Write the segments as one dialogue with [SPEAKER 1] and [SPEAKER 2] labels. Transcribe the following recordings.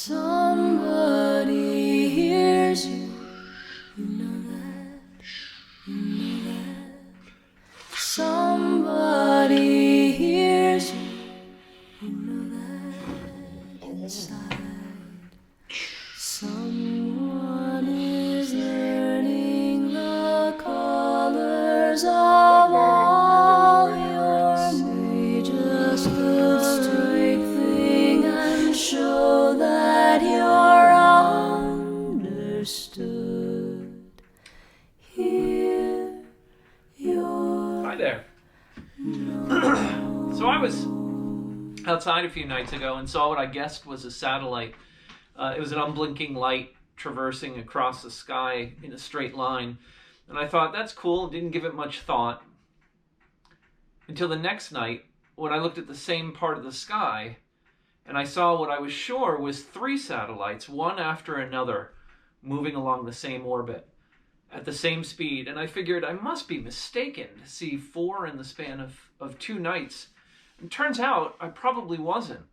[SPEAKER 1] Somebody hears you, you know that, you know that. Somebody hears you, you know that inside. Someone is learning the colors of all your may just the straight thing and show that you're understood. Here you're.
[SPEAKER 2] Hi there. So I was outside a few nights ago and saw what I guessed was a satellite. It was an unblinking light traversing across the sky in a straight line. And I thought, that's cool. Didn't give it much thought. Until the next night, when I looked at the same part of the sky, and I saw what I was sure was 3 satellites, one after another, moving along the same orbit at the same speed. And I figured I must be mistaken to see 4 in the span of 2 nights. And turns out I probably wasn't.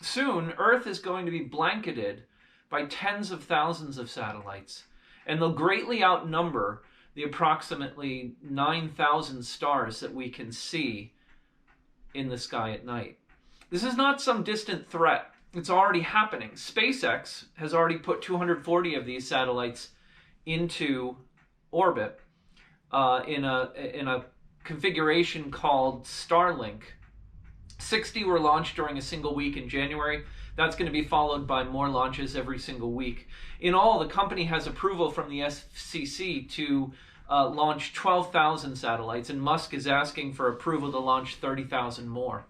[SPEAKER 2] Soon, Earth is going to be blanketed by tens of thousands of satellites, and they'll greatly outnumber the approximately 9,000 stars that we can see in the sky at night. This is not some distant threat. It's already happening. SpaceX has already put 240 of these satellites into orbit in a configuration called Starlink. 60 were launched during a single week in January. That's going to be followed by more launches every single week. In all, the company has approval from the FCC to launch 12,000 satellites, and Musk is asking for approval to launch 30,000 more.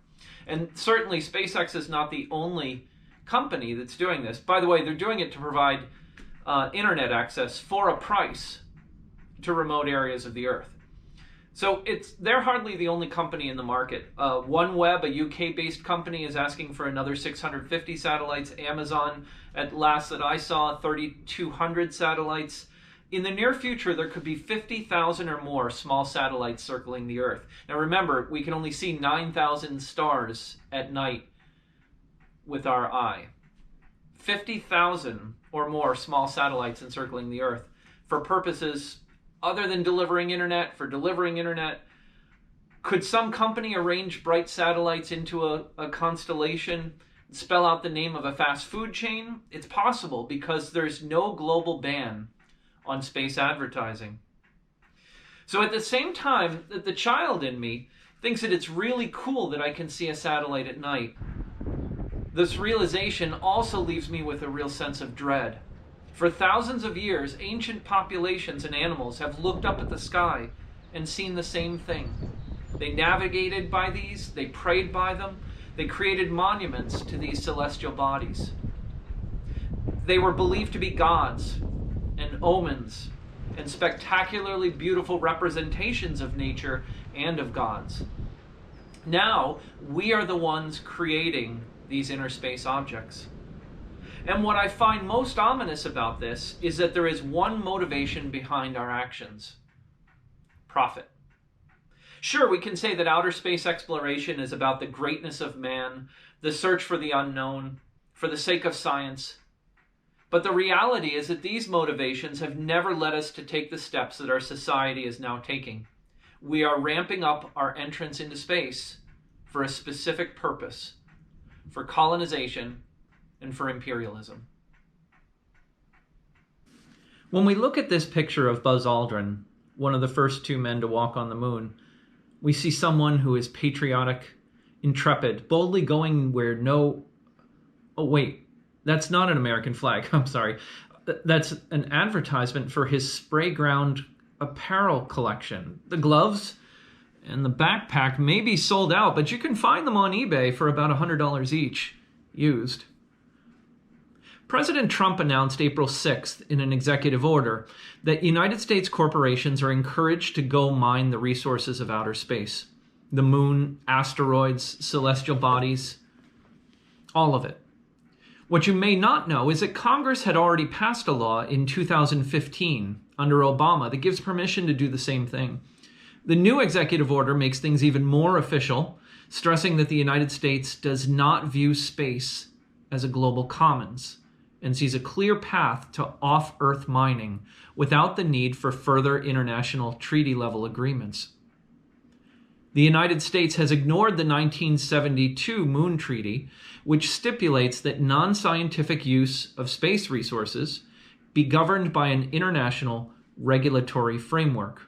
[SPEAKER 2] And certainly SpaceX is not the only company that's doing this. By the way, they're doing it to provide internet access for a price to remote areas of the Earth. So they're hardly the only company in the market. OneWeb, a UK-based company, is asking for another 650 satellites. Amazon, at last that I saw, 3,200 satellites. In the near future, there could be 50,000 or more small satellites circling the Earth. Now remember, we can only see 9,000 stars at night with our eye. 50,000 or more small satellites encircling the Earth for purposes other than delivering internet, for delivering internet. Could some company arrange bright satellites into a constellation, spell out the name of a fast food chain? It's possible because there's no global ban on space advertising. So at the same time that the child in me thinks that it's really cool that I can see a satellite at night, this realization also leaves me with a real sense of dread. For thousands of years, ancient populations and animals have looked up at the sky and seen the same thing. They navigated by these, they prayed by them, they created monuments to these celestial bodies. They were believed to be gods and omens and spectacularly beautiful representations of nature and of gods. Now, we are the ones creating these inner space objects. And what I find most ominous about this is that there is one motivation behind our actions: profit. Sure, we can say that outer space exploration is about the greatness of man, the search for the unknown, for the sake of science. But the reality is that these motivations have never led us to take the steps that our society is now taking. We are ramping up our entrance into space for a specific purpose: for colonization and for imperialism. When we look at this picture of Buzz Aldrin, one of the first 2 men to walk on the moon, we see someone who is patriotic, intrepid, boldly going where no... Oh, wait, that's not an American flag. I'm sorry. That's an advertisement for his spray ground apparel collection. The gloves and the backpack may be sold out, but you can find them on eBay for about $100 each, used. President Trump announced April 6th in an executive order that United States corporations are encouraged to go mine the resources of outer space. The moon, asteroids, celestial bodies, all of it. What you may not know is that Congress had already passed a law in 2015 under Obama that gives permission to do the same thing. The new executive order makes things even more official, stressing that the United States does not view space as a global commons. and sees a clear path to off-Earth mining without the need for further international treaty-level agreements. The United States has ignored the 1972 Moon Treaty, which stipulates that non-scientific use of space resources be governed by an international regulatory framework.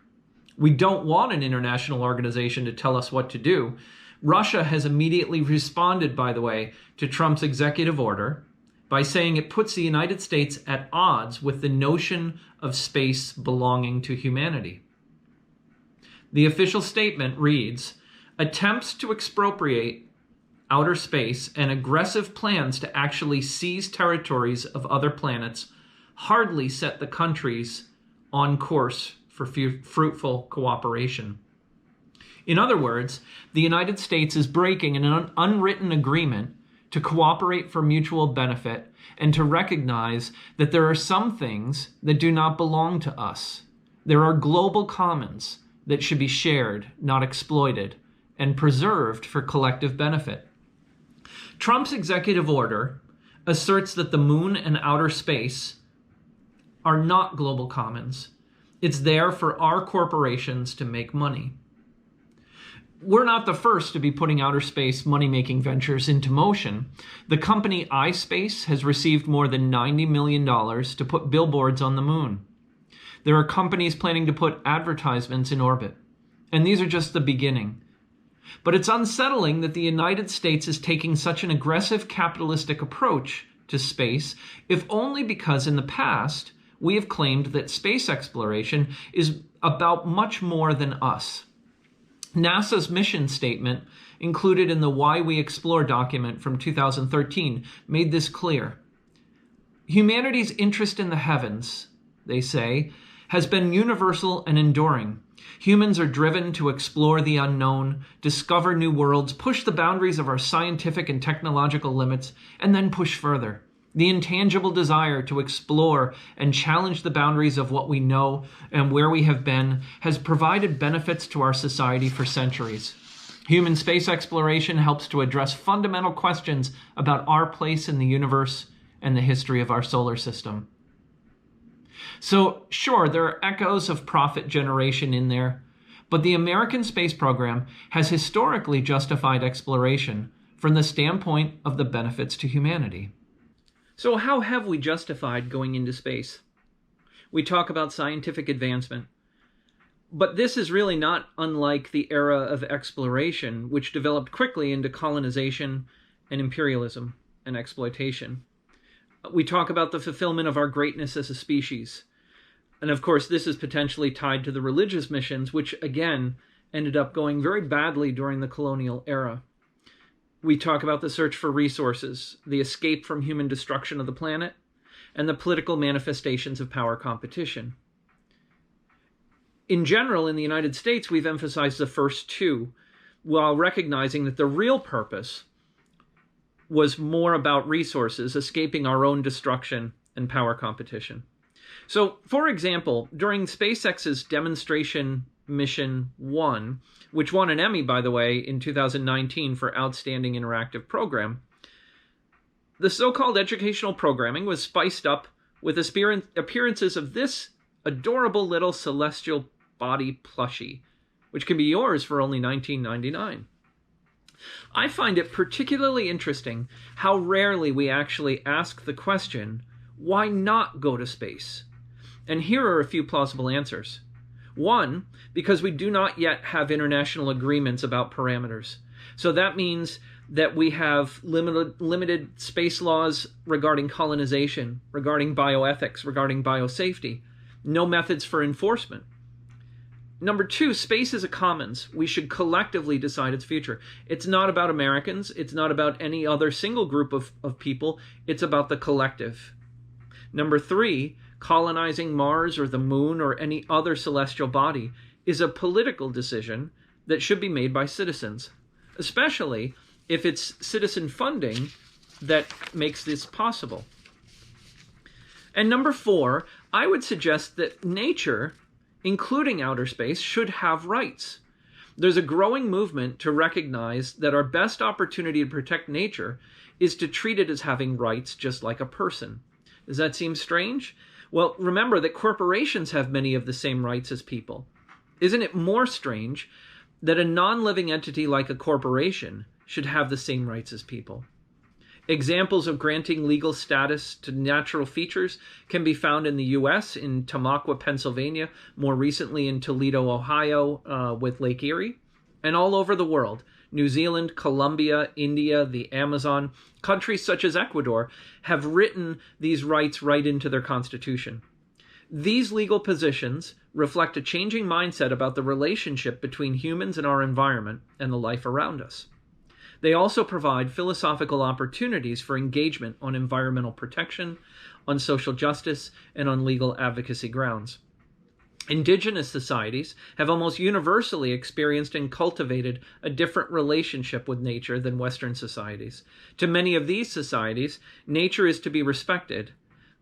[SPEAKER 2] We don't want an international organization to tell us what to do. Russia has immediately responded, by the way, to Trump's executive order by saying it puts the United States at odds with the notion of space belonging to humanity. The official statement reads, "Attempts to expropriate outer space and aggressive plans to actually seize territories of other planets hardly set the countries on course for fruitful cooperation." In other words, the United States is breaking an unwritten agreement to cooperate for mutual benefit and to recognize that there are some things that do not belong to us. There are global commons that should be shared, not exploited, and preserved for collective benefit. Trump's executive order asserts that the moon and outer space are not global commons. It's there for our corporations to make money. We're not the first to be putting outer space money-making ventures into motion. The company iSpace has received more than $90 million to put billboards on the moon. There are companies planning to put advertisements in orbit. And these are just the beginning. But it's unsettling that the United States is taking such an aggressive capitalistic approach to space, if only because in the past we have claimed that space exploration is about much more than us. NASA's mission statement, included in the Why We Explore document from 2013, made this clear. Humanity's interest in the heavens, they say, has been universal and enduring. Humans are driven to explore the unknown, discover new worlds, push the boundaries of our scientific and technological limits, and then push further. The intangible desire to explore and challenge the boundaries of what we know and where we have been has provided benefits to our society for centuries. Human space exploration helps to address fundamental questions about our place in the universe and the history of our solar system. So, sure, there are echoes of profit generation in there, but the American space program has historically justified exploration from the standpoint of the benefits to humanity. So how have we justified going into space? We talk about scientific advancement, but this is really not unlike the era of exploration, which developed quickly into colonization and imperialism and exploitation. We talk about the fulfillment of our greatness as a species. And of course, this is potentially tied to the religious missions, which again ended up going very badly during the colonial era. We talk about the search for resources, the escape from human destruction of the planet, and the political manifestations of power competition. In general, in the United States, we've emphasized the first two, while recognizing that the real purpose was more about resources, escaping our own destruction and power competition. So, for example, during SpaceX's demonstration Mission 1, which won an Emmy, by the way, in 2019 for Outstanding Interactive Program, the so-called educational programming was spiced up with appearances of this adorable little celestial body plushie, which can be yours for only $19.99. I find it particularly interesting how rarely we actually ask the question, why not go to space? And here are a few plausible answers. One, because we do not yet have international agreements about parameters. So that means that we have limited space laws regarding colonization, regarding bioethics, regarding biosafety. No methods for enforcement. Number two, space is a commons. We should collectively decide its future. It's not about Americans. It's not about any other single group of people. It's about the collective. Number three, colonizing Mars or the moon or any other celestial body is a political decision that should be made by citizens, especially if it's citizen funding that makes this possible. And number four, I would suggest that nature, including outer space, should have rights. There's a growing movement to recognize that our best opportunity to protect nature is to treat it as having rights just like a person. Does that seem strange? Well, remember that corporations have many of the same rights as people. Isn't it more strange that a non-living entity like a corporation should have the same rights as people? Examples of granting legal status to natural features can be found in the U.S., in Tamaqua, Pennsylvania, more recently in Toledo, Ohio, with Lake Erie, and all over the world. New Zealand, Colombia, India, the Amazon, countries such as Ecuador have written these rights right into their constitution. These legal positions reflect a changing mindset about the relationship between humans and our environment and the life around us. They also provide philosophical opportunities for engagement on environmental protection, on social justice, and on legal advocacy grounds. Indigenous societies have almost universally experienced and cultivated a different relationship with nature than Western societies. To many of these societies, nature is to be respected,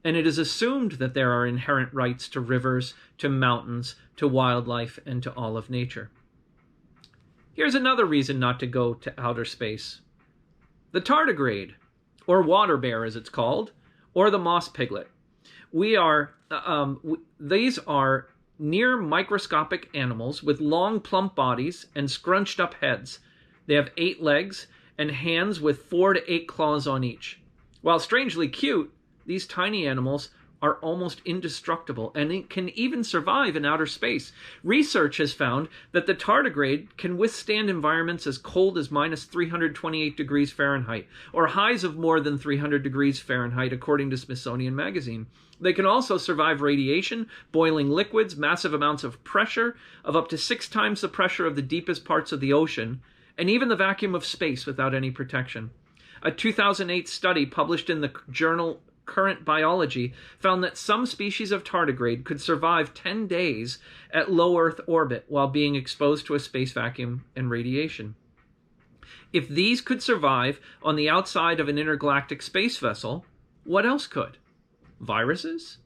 [SPEAKER 2] and it is assumed that there are inherent rights to rivers, to mountains, to wildlife, and to all of nature. Here's another reason not to go to outer space. The tardigrade, or water bear as it's called, or the moss piglet. These are near microscopic animals with long plump bodies and scrunched up heads. They have 8 legs and hands with 4 to 8 claws on each. While strangely cute, these tiny animals are almost indestructible and can even survive in outer space. Research has found that the tardigrade can withstand environments as cold as minus 328 degrees Fahrenheit, or highs of more than 300 degrees Fahrenheit, according to Smithsonian Magazine. They can also survive radiation, boiling liquids, massive amounts of pressure, of up to 6 times the pressure of the deepest parts of the ocean, and even the vacuum of space without any protection. A 2008 study published in the journal Current Biology found that some species of tardigrade could survive 10 days at low Earth orbit while being exposed to a space vacuum and radiation. If these could survive on the outside of an intergalactic space vessel, what else could? Viruses?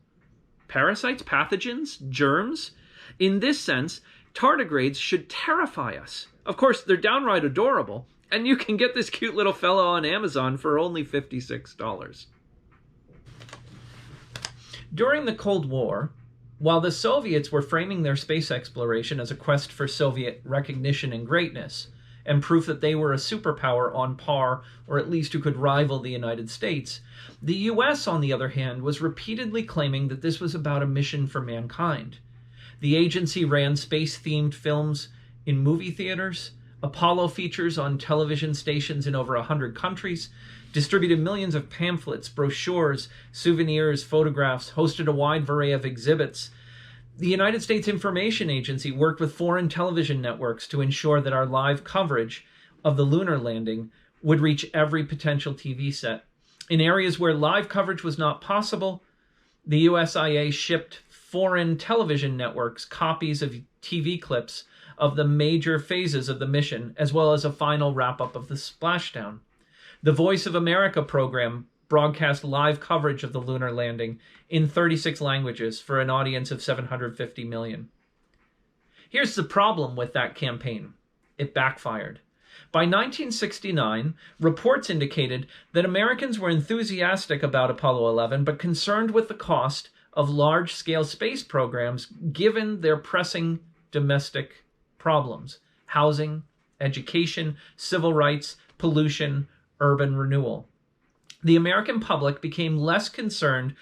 [SPEAKER 2] Parasites? Pathogens? Germs? In this sense, tardigrades should terrify us. Of course, they're downright adorable, and you can get this cute little fellow on Amazon for only $56. During the Cold War, while the Soviets were framing their space exploration as a quest for Soviet recognition and greatness, and proof that they were a superpower on par, or at least who could rival the United States, the US, on the other hand, was repeatedly claiming that this was about a mission for mankind. The agency ran space-themed films in movie theaters, Apollo features on television stations in over 100 countries, distributed millions of pamphlets, brochures, souvenirs, photographs, hosted a wide array of exhibits. The United States Information Agency worked with foreign television networks to ensure that our live coverage of the lunar landing would reach every potential TV set. In areas where live coverage was not possible, the USIA shipped foreign television networks copies of TV clips of the major phases of the mission, as well as a final wrap-up of the splashdown. The Voice of America program broadcast live coverage of the lunar landing in 36 languages for an audience of 750 million. Here's the problem with that campaign. It backfired. By 1969, reports indicated that Americans were enthusiastic about Apollo 11, but concerned with the cost of large-scale space programs given their pressing domestic problems: housing, education, civil rights, pollution, urban renewal. The American public became less concerned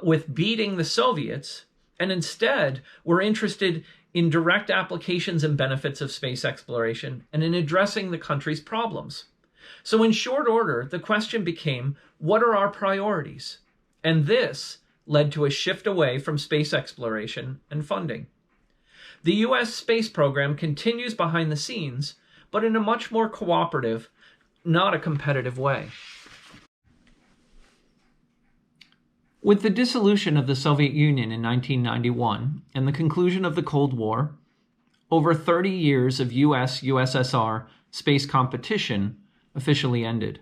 [SPEAKER 2] with beating the Soviets and instead were interested in direct applications and benefits of space exploration and in addressing the country's problems. So in short order, the question became, what are our priorities? And this led to a shift away from space exploration and funding. The U.S. space program continues behind the scenes, but in a much more cooperative, not a competitive way. With the dissolution of the Soviet Union in 1991 and the conclusion of the Cold War, over 30 years of US-USSR space competition officially ended,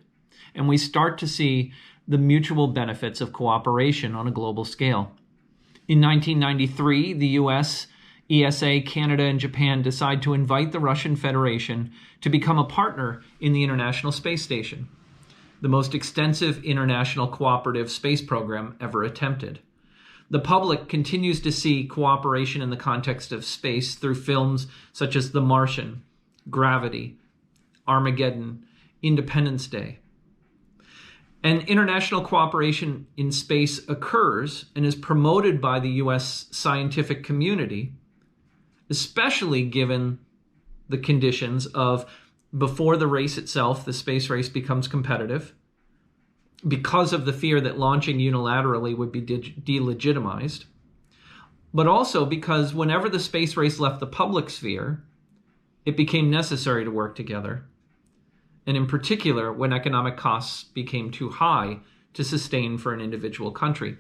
[SPEAKER 2] and we start to see the mutual benefits of cooperation on a global scale. In 1993, the US, ESA, Canada, and Japan decide to invite the Russian Federation to become a partner in the International Space Station. the most extensive international cooperative space program ever attempted. The public continues to see cooperation in the context of space through films such as The Martian, Gravity, Armageddon, Independence Day. And international cooperation in space occurs and is promoted by the U.S. scientific community, especially given the conditions of before the race itself, the space race becomes competitive, because of the fear that launching unilaterally would be delegitimized, but also because whenever the space race left the public sphere, it became necessary to work together, and in particular when economic costs became too high to sustain for an individual country.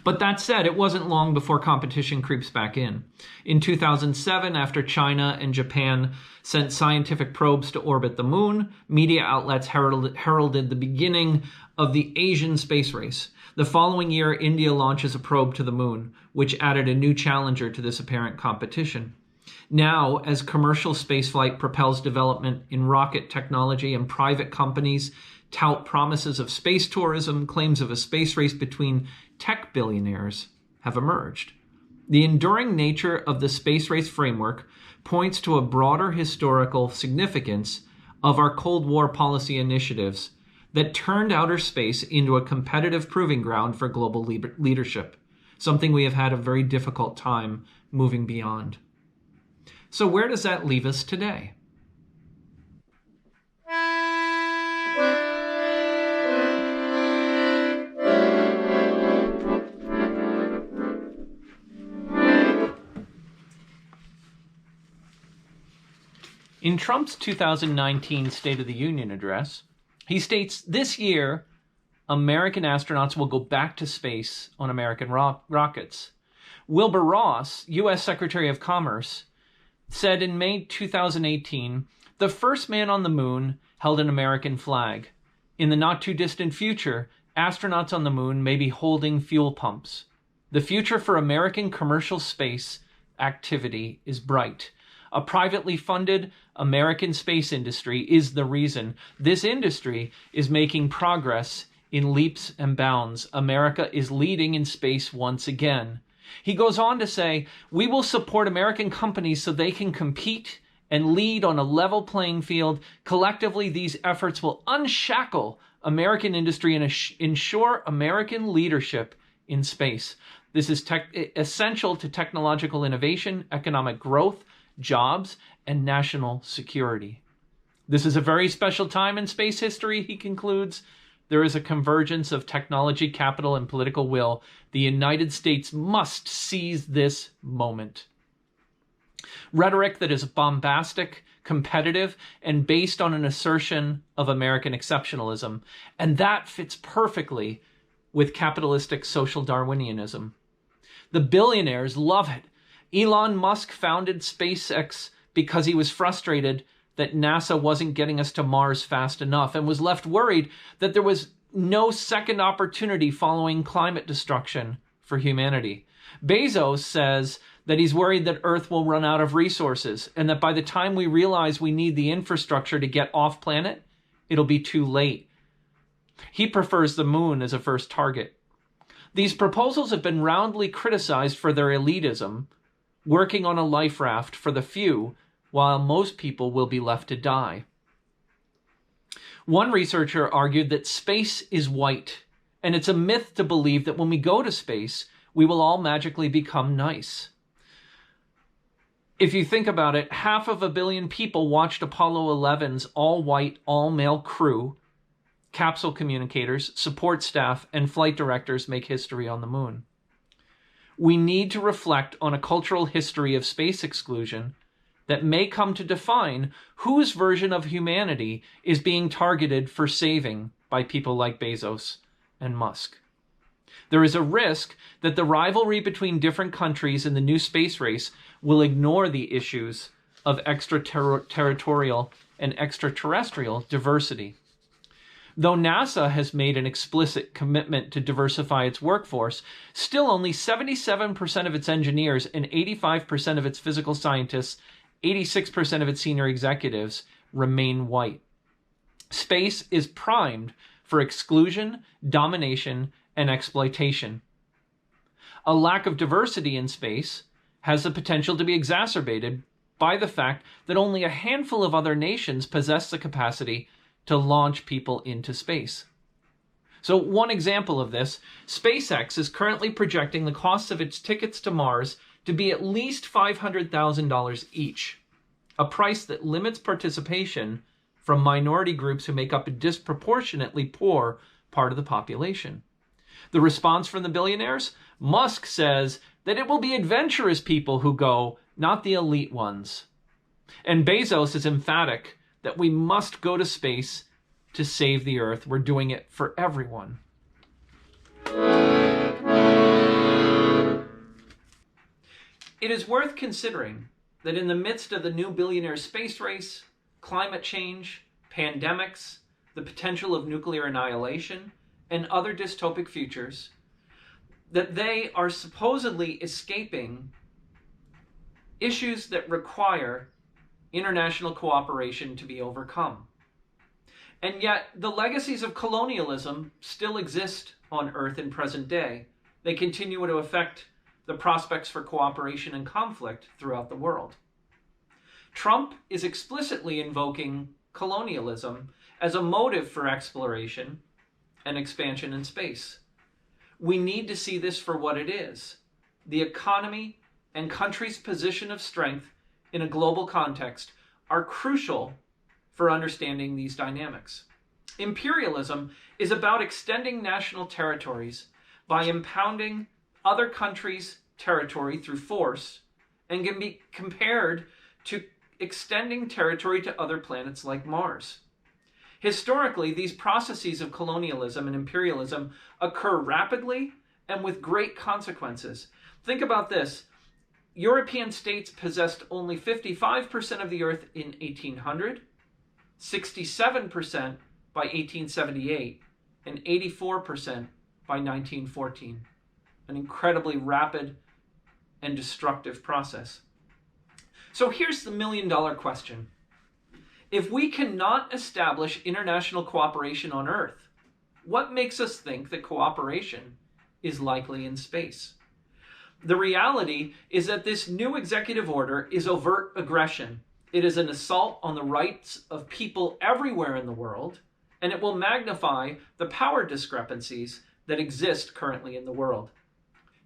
[SPEAKER 2] But that said, it wasn't long before competition creeps back in. In 2007, after China and Japan sent scientific probes to orbit the moon, media outlets heralded the beginning of the Asian space race. The following year, India launches a probe to the moon, which added a new challenger to this apparent competition. Now, as commercial spaceflight propels development in rocket technology and private companies tout promises of space tourism, claims of a space race between tech billionaires have emerged. The enduring nature of the space race framework points to a broader historical significance of our Cold War policy initiatives that turned outer space into a competitive proving ground for global leadership, something we have had a very difficult time moving beyond. So where does that leave us today? In Trump's 2019 State of the Union address, he states this year, American astronauts will go back to space on American rockets. Wilbur Ross, U.S. Secretary of Commerce, said in May 2018, the first man on the moon held an American flag. In the not-too-distant future, astronauts on the moon may be holding fuel pumps. The future for American commercial space activity is bright. A privately funded American space industry is the reason. This industry is making progress in leaps and bounds. America is leading in space once again. He goes on to say, we will support American companies so they can compete and lead on a level playing field. Collectively, these efforts will unshackle American industry and ensure American leadership in space. This is essential to technological innovation, economic growth, jobs, and national security. This is a very special time in space history, he concludes. There is a convergence of technology, capital, and political will. The United States must seize this moment. Rhetoric that is bombastic, competitive, and based on an assertion of American exceptionalism. And that fits perfectly with capitalistic social Darwinianism. The billionaires love it. Elon Musk founded SpaceX because he was frustrated that NASA wasn't getting us to Mars fast enough and was left worried that there was no second opportunity following climate destruction for humanity. Bezos says that he's worried that Earth will run out of resources and that by the time we realize we need the infrastructure to get off planet, it'll be too late. He prefers the moon as a first target. These proposals have been roundly criticized for their elitism, working on a life raft for the few, while most people will be left to die. One researcher argued that space is white, and it's a myth to believe that when we go to space, we will all magically become nice. If you think about it, 500 million people watched Apollo 11's all-white, all-male crew, capsule communicators, support staff, and flight directors make history on the moon. We need to reflect on a cultural history of space exclusion that may come to define whose version of humanity is being targeted for saving by people like Bezos and Musk. There is a risk that the rivalry between different countries in the new space race will ignore the issues of extraterritorial and extraterrestrial diversity. Though NASA has made an explicit commitment to diversify its workforce, still only 77% of its engineers and 85% of its physical scientists, 86% of its senior executives remain white. Space is primed for exclusion, domination, and exploitation. A lack of diversity in space has the potential to be exacerbated by the fact that only a handful of other nations possess the capacity to launch people into space. So one example of this, SpaceX is currently projecting the cost of its tickets to Mars to be at least $500,000 each, a price that limits participation from minority groups who make up a disproportionately poor part of the population. The response from the billionaires? Musk says that it will be adventurous people who go, not the elite ones. And Bezos is emphatic that we must go to space to save the Earth. We're doing it for everyone. It is worth considering that in the midst of the new billionaire space race, climate change, pandemics, the potential of nuclear annihilation, and other dystopic futures, that they are supposedly escaping issues that require international cooperation to be overcome. And yet, the legacies of colonialism still exist on Earth in present day. They continue to affect the prospects for cooperation and conflict throughout the world. Trump is explicitly invoking colonialism as a motive for exploration and expansion in space. We need to see this for what it is. The economy and country's position of strength in a global context are crucial for understanding these dynamics. Imperialism is about extending national territories by impounding other countries' territory through force, and can be compared to extending territory to other planets like Mars. Historically, these processes of colonialism and imperialism occur rapidly and with great consequences. Think about this. European states possessed only 55% of the Earth in 1800, 67% by 1878, and 84% by 1914. An incredibly rapid and destructive process. So here's the million-dollar question. If we cannot establish international cooperation on Earth, what makes us think that cooperation is likely in space? The reality is that this new executive order is overt aggression. It is an assault on the rights of people everywhere in the world, and it will magnify the power discrepancies that exist currently in the world.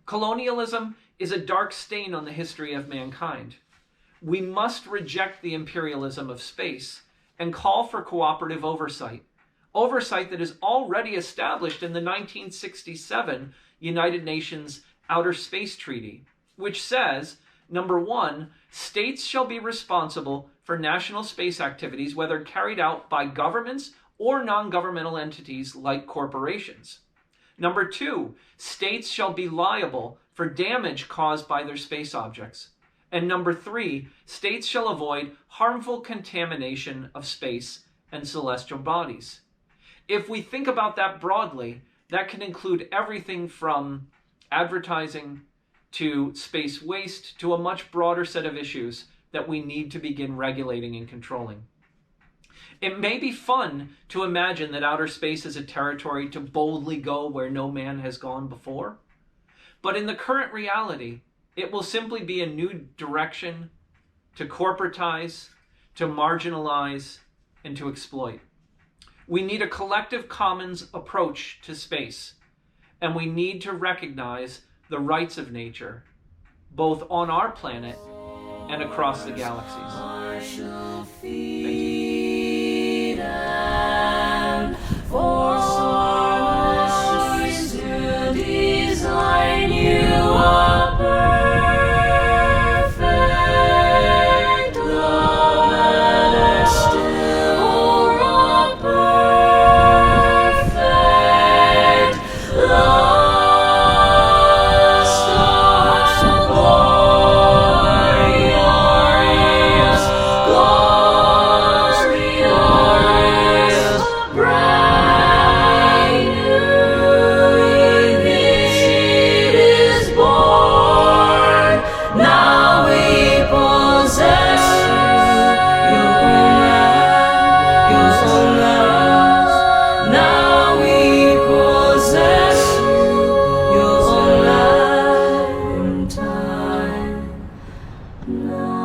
[SPEAKER 2] Colonialism is a dark stain on the history of mankind. We must reject the imperialism of space and call for cooperative oversight. Oversight that is already established in the 1967 United Nations Outer Space Treaty, which says, number 1, states shall be responsible for national space activities, whether carried out by governments or non-governmental entities like corporations. Number 2, states shall be liable for damage caused by their space objects. And number 3, states shall avoid harmful contamination of space and celestial bodies. If we think about that broadly, that can include everything from advertising to space waste to a much broader set of issues that we need to begin regulating and controlling. It may be fun to imagine that outer space is a territory to boldly go where no man has gone before, but in the current reality, it will simply be a new direction to corporatize, to marginalize, and to exploit. We need a collective commons approach to space, and we need to recognize the rights of nature, both on our planet and across the galaxies. Thank you.
[SPEAKER 1] No.